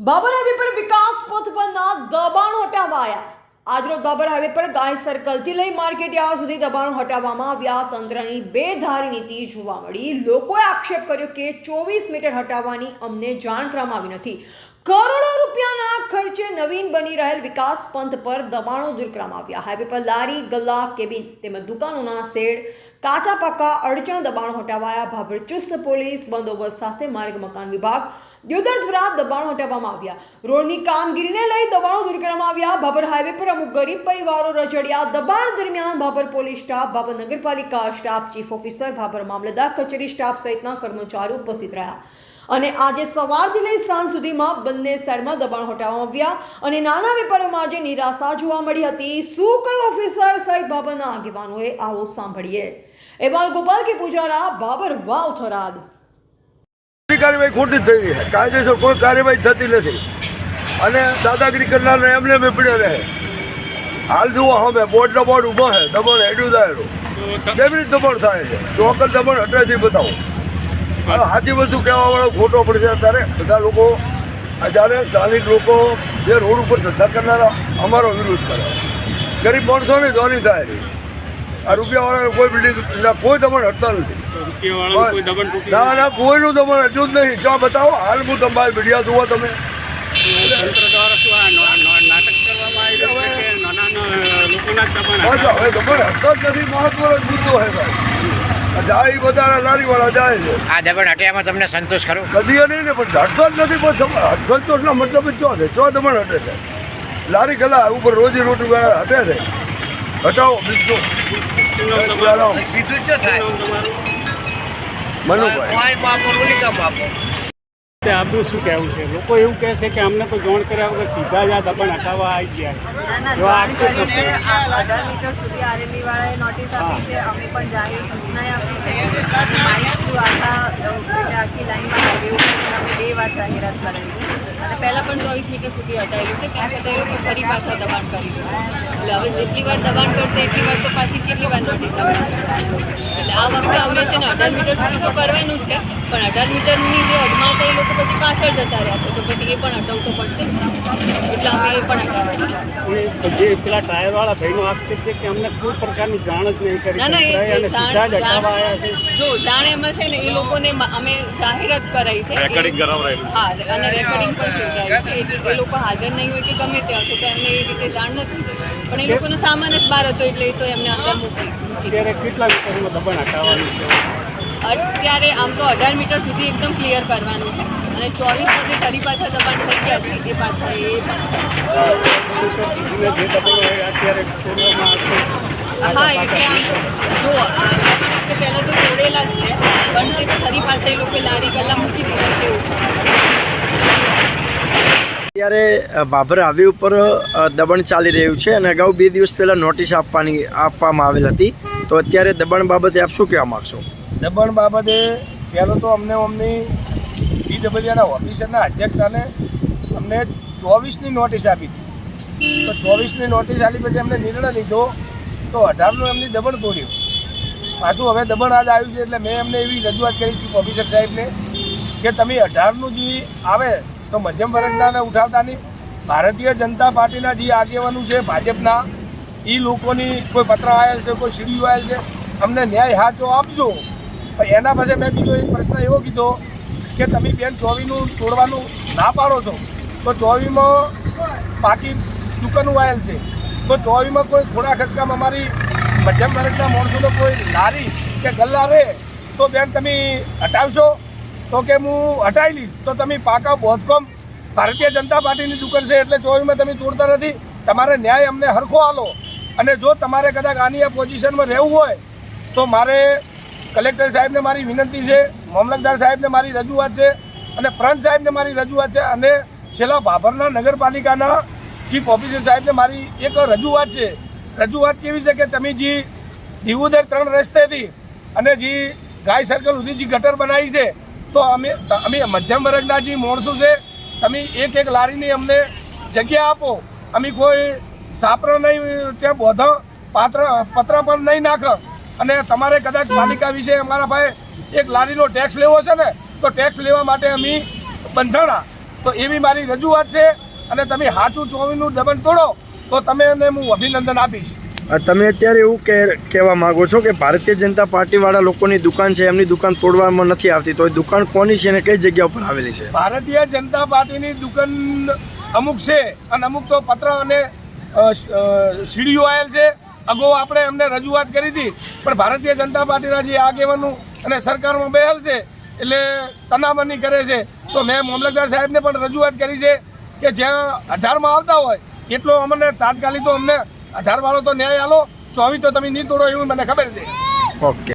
Babur highway પર વિકાસ પથ પરના દબાણો હટાવાયા। આજરોજ બાબર હાઈવે પર ગાય સર્કલથી લઈ માર્કેટ યાર્ડ સુધી દબાણો હટાવવામાં આવ્યા। તંત્રની બેધારી નીતિ જોવા મળી। લોકોએ આક્ષેપ કર્યો કે 24 મીટર હટાવવાની અમને જાણ કરવામાં આવી નથી। કરોડો રૂપિયાના ખર્ચે નવીન બની રહેલ વિકાસ પંથ પર દબાણો દૂર કરવામાં આવ્યા। હાઈવે પર લારી, ગલ્લા, કેબિન તેમજ દુકાનોના શેડ, કાચા પાકા અડચણ દબાણો હટાવાયા। ભાભર ચુસ્ત પોલીસ બંદોબસ્ત સાથે માર્ગ મકાન વિભાગ દિયોદર દ્વારા દબાણો હટાવવામાં આવ્યા। રોડની કામગીરીને લઈ દબાણો દૂર કરવામાં આવ્યા। ભાભર હાઈવે પર અમુક ગરીબ પરિવારો રજડ્યા। દબાણ દરમિયાન ભાભર પોલીસ સ્ટાફ, ભાભર નગરપાલિકા સ્ટાફ, ચીફ ઓફિસર, ભાભર મામલતદાર કચેરી સ્ટાફ સહિતના કર્મચારીઓ ઉપસ્થિત રહ્યા અને આજે સવારથી લઈ સાંજ સુધીમાં બંને સાઈડમાં દબાણ હટાવવામાં આવ્યા અને નાના વેપારીઓમાં આજે નિરાશા જોવા મળી હતી। શું કયું ઓફિસર સહિત ભાભરના આગેવાનોએ આવો સાંભળીએ। એવાલ ગોપાલ કે પૂજારા, ભાભર વાવ થરાદ। કાર્યવાહી ખોટી થઈ રહી છે। કાયદેસર કોઈ કાર્યવાહી થતી નથી અને દાદાગીરી કરનારને એમને પડ્યો રહે। હાલ જુઓ હવે બોર્ડનો બોર્ડ ઊભો છે, દબાણ હેડ્યું થાય કેવી રીતે દબાણ થાય છે? ચોક્કસ દબાણ હટાવી બતાવો। હવે સાચી વસ્તુ કહેવાવાળો ખોટો પડશે। અત્યારે બધા લોકો, જ્યારે સ્થાનિક લોકો જે રોડ ઉપર ધંધા કરનારા અમારો વિરોધ કરે, ગરીબ માણસોની ધોની થાય છે। આ રૂપિયાવાળાને કોઈ બિલ્ડિંગ કોઈ દબાણ હટતા નથી। ના ના, કોઈનું દબાણ હટતું જ નહીં। જ્યાં બતાવો, હાલ હું તમારી મીડિયા જુઓ તમે। હવે દબાણ હટતા જ નથી, મહત્વનો મુદ્દો છે ભાઈ। જાય બધા લારીવાળા જાય છે। આ દબાણ હટ્યામાં તમને સંતોષ ખરો? કદી નહીં ને, પણ હટતો જ નથી। પણ સંતોષનો મતલબ જ શું છે? ચો દબાણ હટે છે? લારી ગલા ઉપર રોજી રોટી વાળા હટે છે, હટાવો બીજું આપણું શું કહેવું છે? લોકો એવું કહે છે કે અમને કોઈ જાણ કર્યા વગર સીધા જ આ દબાણ હટાવવા આવી ગયા। 18 મીટર સુધી આરએમબી વાળાએ નોટિસ આપી છે। અમે પણ જાહેર સૂચનાએ આપી છે। માઇક થ્રુ આખી લાઈનમાં અમે 2 વાર જાહેરાત કરેલી છે અને પહેલાં પણ 24 મીટર સુધી હટાયેલું છે। તેમ છતાં એ લોકો ફરી પાછા દબાણ કરી દીધું છે। એટલે હવે જેટલી વાર દબાણ કરશે એટલી વાર તો પાછી કેટલી વાર નોટિસ આપશે? એટલે આ વખતે અમે છે ને 18 મીટર સુધી તો કરવાનું છે, પણ 18 મીટરની જે અડમાં એ લોકો પછી પાછળ જતા રહ્યા છે, તો પછી એ પણ હટાવવું તો પડશે જ। એટલે અમે એ પણ હટાવવાનું જે પેલા ટાયરવાળા ભાઈનો આક્ષેપ છે કે અમને કોઈ પ્રકારની જાણ જ નહીં કરી ના, અને સીધા જ હટાવવા આવ્યા છે। જો જાણ એમાં છે ને, એ લોકોને અમે જાહેરાત કરાઈ છે, હા, અને રેકોર્ડિંગ પણ કરાયું છે। એટલે એ લોકો હાજર નહીં હોય કે ગમે તે હશે તો એમને એ રીતે જાણ નથી, પણ એ લોકોનો સામાન જ બહાર હતો એટલે એ તો એમને અંદર મૂકી અત્યારે કેટલા મીટરમાં દબાણ હટાવવાનું છે? અત્યારે આમ તો 18 મીટર સુધી એકદમ ક્લિયર કરવાનું છે અને 24ના જે ફરી પાછા દબાણ થઈ ગયા છે એ પાછા જે દબાણો હોય અત્યારે છોડવામાં આવશે? હા, એટલે આમ તો જો પહેલાં તો જોડેલા જ છે, પણ જે ફરી પાછા એ લોકો લારી ગલ્લા મૂકી દીધા છે એવું। અત્યારે ભાભર હાઈવે ઉપર દબાણ ચાલી રહ્યું છે અને અગાઉ 2 દિવસ પહેલાં નોટિસ આપવામાં આવેલ હતી, તો અત્યારે દબાણ બાબતે આપ શું કહેવા માગશો? દબાણ બાબતે પહેલાં તો અમની DWના ઓફિસરના અધ્યક્ષતાને અમને 24ની નોટિસ આપી હતી। તો 24ની નોટિસ આપી પછી અમને નિર્ણય લીધો તો 18નું એમની દબાણ તોડ્યું। પાછું હવે દબાણ આજ આવ્યું છે એટલે મેં એમને એવી રજૂઆત કરી ચીફ ઓફિસર સાહેબને કે તમે 18નું જે આવે તો મધ્યમ વર્ગનાને ઉઠાવતા નહીં। ભારતીય જનતા પાર્ટીના જે આગેવાનો છે ભાજપના, એ લોકોની કોઈ પત્ર આવેલ છે, કોઈ સીડીઓ આવેલ છે, અમને ન્યાય હાચો આપજો। પણ એના પછી મેં બીજો એક પ્રશ્ન એવો કીધો કે તમે બેન 24નું તોડવાનું ના પાડો છો તો 24માં પાકી દુકાનો આવેલ છે, તો 24માં કોઈ થોડા ખસકામ અમારી મધ્યમ વર્ગના માણસોનો કોઈ લારી કે ગલ્લા રહે તો બેન તમે હટાવશો? તો કે હું હટાવી લઈશ। તો તમે પાકા બોધકોમ ભારતીય જનતા પાર્ટીની દુકાન છે એટલે 24માં તમે તોડતા નથી। તમારે ન્યાય અમને હરખો આલો અને જો તમારે કદાચ આની આ પોઝિશનમાં રહેવું હોય તો મારે કલેક્ટર સાહેબને મારી વિનંતી છે, મામલતદાર સાહેબને મારી રજૂઆત છે અને પ્રાંત સાહેબને મારી રજૂઆત છે અને છેલ્લા ભાભરના નગરપાલિકાના ચીફ ઓફિસર સાહેબને મારી એક રજૂઆત છે। રજૂઆત કેવી છે કે તમે જે દીવુદર 3 રસ્તેથી અને જે ગાય સર્કલ સુધી જે ગટર બનાવી છે, તો અમે મધ્યમ વર્ગના જે માણસો છે, તમે એક લારીની અમને જગ્યા આપો। અમે કોઈ સાપરો નહીં ત્યાં બોધા પત્ર પણ નહીં નાખ અને તમારે કદાચ પાલિકા વિશે અમારા ભાઈ એક લારીનો ટેક્સ લેવો છે ને, તો ટેક્સ લેવા માટે અમે બંધાણા તો એવી મારી રજૂઆત છે અને તમે સાચું 24નું દબાણ તોડો તો તમે એને હું અભિનંદન આપીશ. તમે અત્યારે એવું કહેવા માંગો છો કે ભારતીય જનતા પાર્ટીવાળા લોકોની દુકાન છે એમની દુકાન તોડવામાં નથી આવતી, તો એ દુકાન કોની છે અને કઈ જગ્યા ઉપર આવેલી છે? ભારતીય જનતા પાર્ટીની દુકાન અમુક છે અને અમુક તો પત્ર અને સીડીઓ આવેલ છે. અગાઉ આપણે એમને રજૂઆત કરી હતી, પણ ભારતીય જનતા પાર્ટીના જે આગેવાનો અને સરકારમાં બેહેલ છે એટલે તનામની કરે છે. તો મેં મામલતદાર સાહેબને પણ રજૂઆત કરી છે કે જ્યાં 18માં આવતા હોય એટલો અમને તાત્કાલિક તો અમને 18 વાળો તો ન્યાય આલો, 24 તો તમે નહીં તોડો એવું મને ખબર છે. ઓકે.